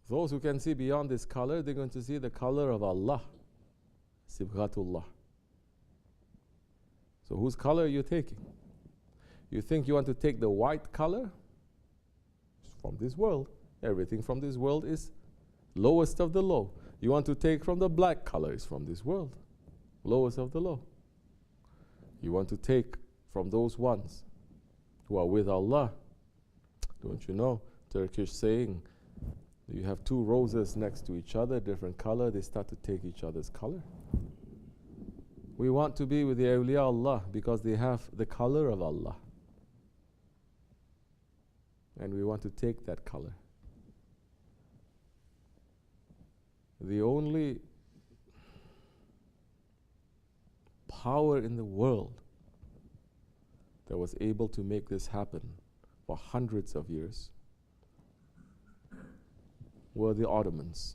Those who can see beyond this color, they're going to see the color of Allah. Sibghatullah. So whose color are you taking? You think you want to take the white color? It's from this world. Everything from this world is lowest of the low. You want to take from the black color? It's from this world. Lowest of the low. You want to take from those ones who are with Allah. Don't you know, Turkish saying, you have two roses next to each other, different color, they start to take each other's color. We want to be with the awliya Allah because they have the color of Allah. And we want to take that color. The only power in the world that was able to make this happen for hundreds of years were the Ottomans.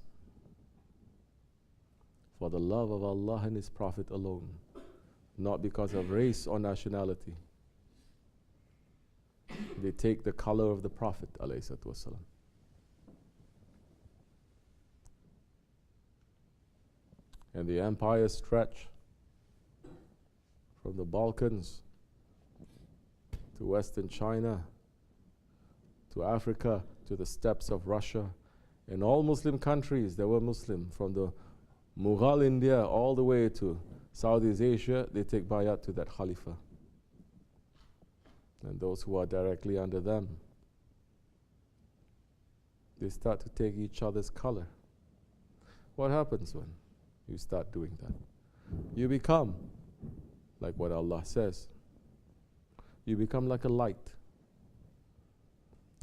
For the love of Allah and His Prophet alone, not because of race or nationality. They take the color of the Prophet ﷺ. And the empire stretched from the Balkans to Western China, to Africa, to the steppes of Russia. In all Muslim countries, there were Muslim. From the Mughal India all the way to Southeast Asia, they take bayat to that Khalifa. And those who are directly under them, they start to take each other's color. What happens when you start doing that? You become like what Allah says. You become like a light.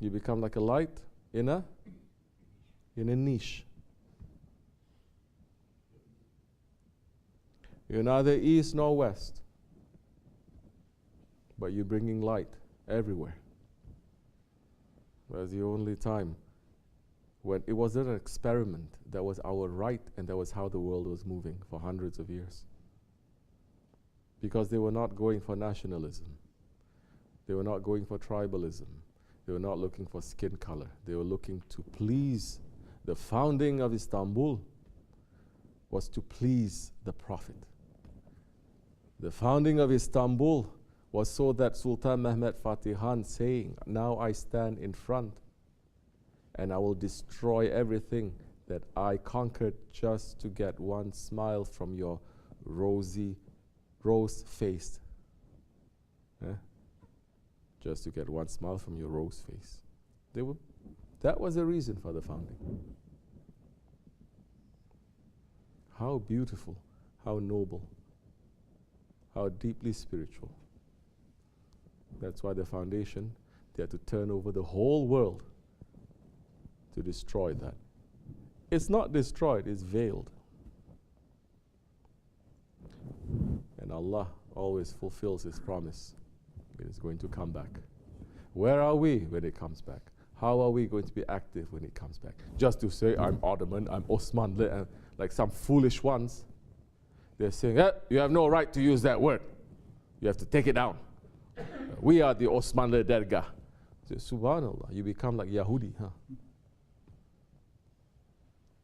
You become like a light in a niche. You're neither east nor west, but you're bringing light everywhere. That's the only time when it wasn't an experiment. That was our right, and that was how the world was moving for hundreds of years. Because they were not going for nationalism. They were not going for tribalism. They were not looking for skin color. They were looking to please. The founding of Istanbul was to please the Prophet. The founding of Istanbul was so that Sultan Mehmed Fatih Khan saying, now I stand in front and I will destroy everything that I conquered just to get one smile from your rose-faced. Just to get one smile from your rose face. That was the reason for the founding. How beautiful, how noble, how deeply spiritual. That's why the foundation, they had to turn over the whole world to destroy that. It's not destroyed, it's veiled. And Allah always fulfills His promise. It is going to come back. Where are we when it comes back? How are we going to be active when it comes back? Just to say, I'm Ottoman, I'm Osmanlı, like some foolish ones. They're saying, you have no right to use that word. You have to take it down. We are the Osmanlı Dergahı. Subhanallah, you become like Yahudi, huh?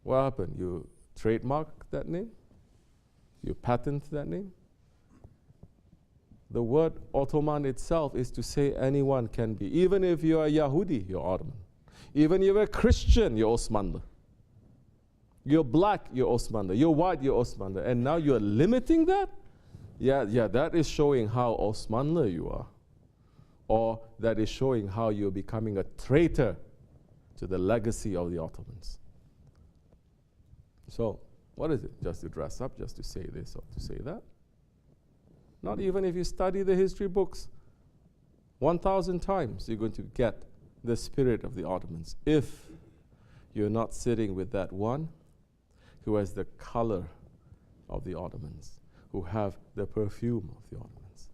What happened? You trademark that name? You patent that name? The word Ottoman itself is to say anyone can be. Even if you are Yahudi, you're Ottoman. Even if you're a Christian, you're Osmanlı. You're black, you're Osmanlı. You're white, you're Osmanlı. And now you're limiting that? Yeah, that is showing how Osmanlı you are. Or that is showing how you're becoming a traitor to the legacy of the Ottomans. So, what is it? Just to dress up, just to say this or to say that? Not even if you study the history books 1,000 times, you're going to get the spirit of the Ottomans. If you're not sitting with that one who has the color of the Ottomans, who have the perfume of the Ottomans.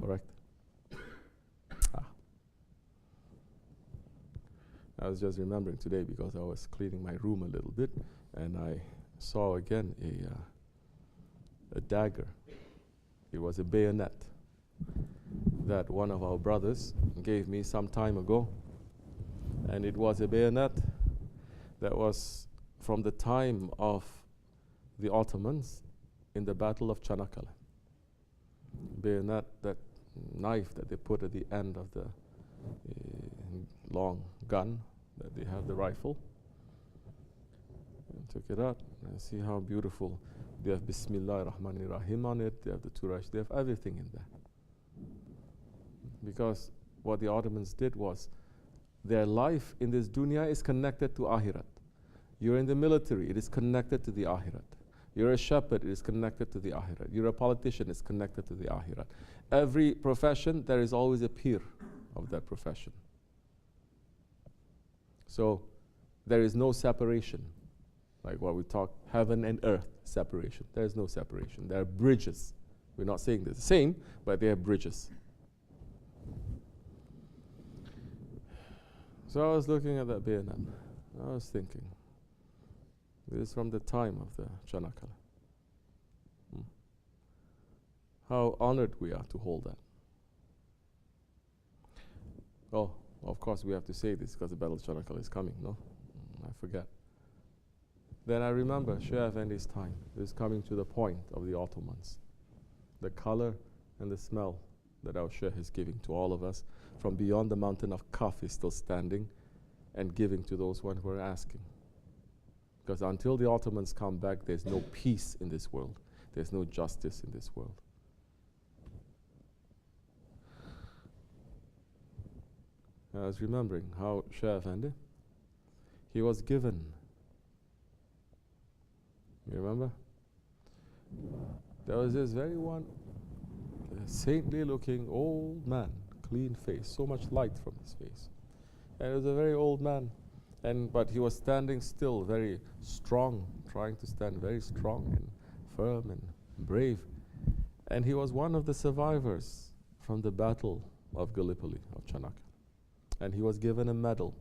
Correct? I was just remembering today because I was cleaning my room a little bit and I saw again a dagger. It was a bayonet that one of our brothers gave me some time ago. And it was a bayonet that was from the time of the Ottomans in the Battle of Çanakkale. Bayonet, that knife that they put at the end of the long gun that they have, the rifle. And took it out and see how beautiful. They have Bismillah ar-Rahman ar-Rahim on it, they have the Turash, they have everything in there. Because what the Ottomans did was, their life in this dunya is connected to Akhirat. You're in the military, it is connected to the Akhirat. You're a shepherd, it is connected to the Akhirat. You're a politician, it's connected to the Akhirat. Every profession, there is always a peer of that profession. So there is no separation, like what we talk, heaven and earth separation. There is no separation. There are bridges. We're not saying they're the same, but they are bridges. So I was looking at that bayonet. I was thinking, this is from the time of the Çanakkale. How honored we are to hold that. Oh, of course we have to say this because the Battle of Çanakkale is coming, no? I forget. Then I remember Şeyh Efendi's time. It is coming to the point of the Ottomans. The color and the smell that our Shaykh is giving to all of us from beyond the mountain of Kaf is still standing and giving to those one who are asking. Because until the Ottomans come back, there's no peace in this world. There's no justice in this world. I was remembering how Shaykh Effendi, he was given, you remember? There was this very one saintly looking old man, clean face, so much light from his face. And it was a very old man, but he was standing still, very strong, trying to stand very strong and firm and brave. And he was one of the survivors from the Battle of Gallipoli, of Çanakkale. And he was given a medal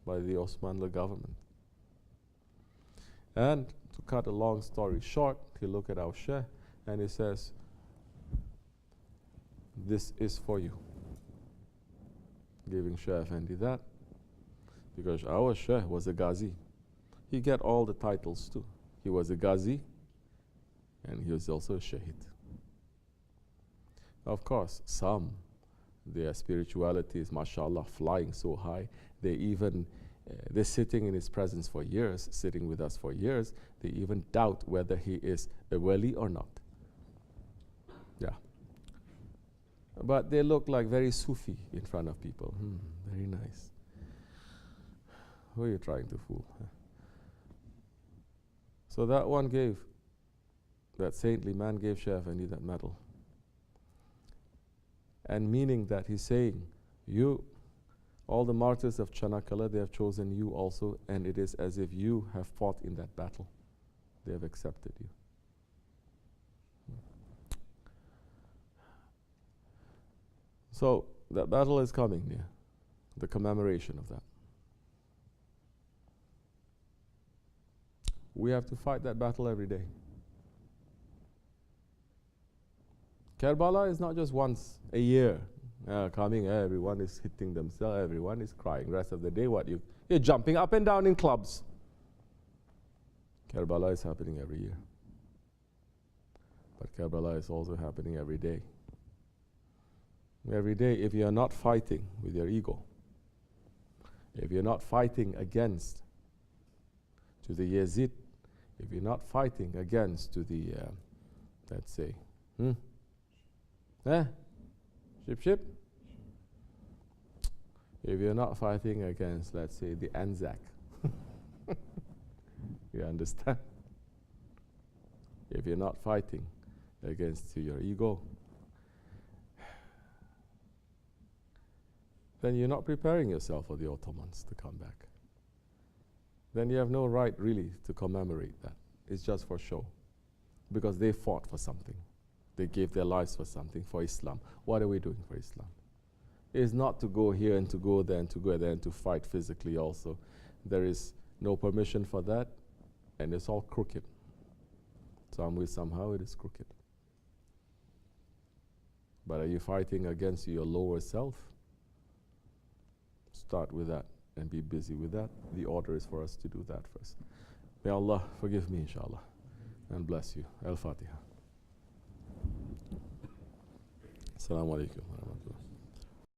by the Osmanlı government. And to cut a long story short, he looked at our Shaykh and he says, "This is for you." Giving Shaykh Effendi that, because our Shaykh was a Ghazi. He get all the titles too. He was a Ghazi and he was also a Shaheed. Of course, some, their spirituality is, mashallah, flying so high. They're sitting in his presence for years, sitting with us for years. They even doubt whether he is a wali or not. Yeah. But they look like very Sufi in front of people. Very nice. Who are you trying to fool? So that one that saintly man gave Shaykh Effendi that medal. And meaning that he's saying, you, all the martyrs of Çanakkale, they have chosen you also, and it is as if you have fought in that battle. They have accepted you. So that battle is coming near, the commemoration of that. We have to fight that battle every day. Karbala is not just once a year coming, everyone is hitting themselves, everyone is crying. Rest of the day, you're jumping up and down in clubs. Karbala is happening every year. But Karbala is also happening every day. Every day, if you are not fighting with your ego, if you're not fighting against to the Yazid, if you're not fighting against to the, let's say, Ship? If you're not fighting against, let's say, the Anzac, you understand? If you're not fighting against your ego, then you're not preparing yourself for the Ottomans to come back. Then you have no right really to commemorate that. It's just for show. Because they fought for something. They gave their lives for something, for Islam. What are we doing for Islam? It's not to go here and to go there and to go there and to fight physically also. There is no permission for that, and it's all crooked. Some way, somehow, it is crooked. But are you fighting against your lower self? Start with that. and be busy with that. The order is for us to do that first. May Allah forgive me, inshallah, and bless you. Al-Fatiha. Assalamu alaikum.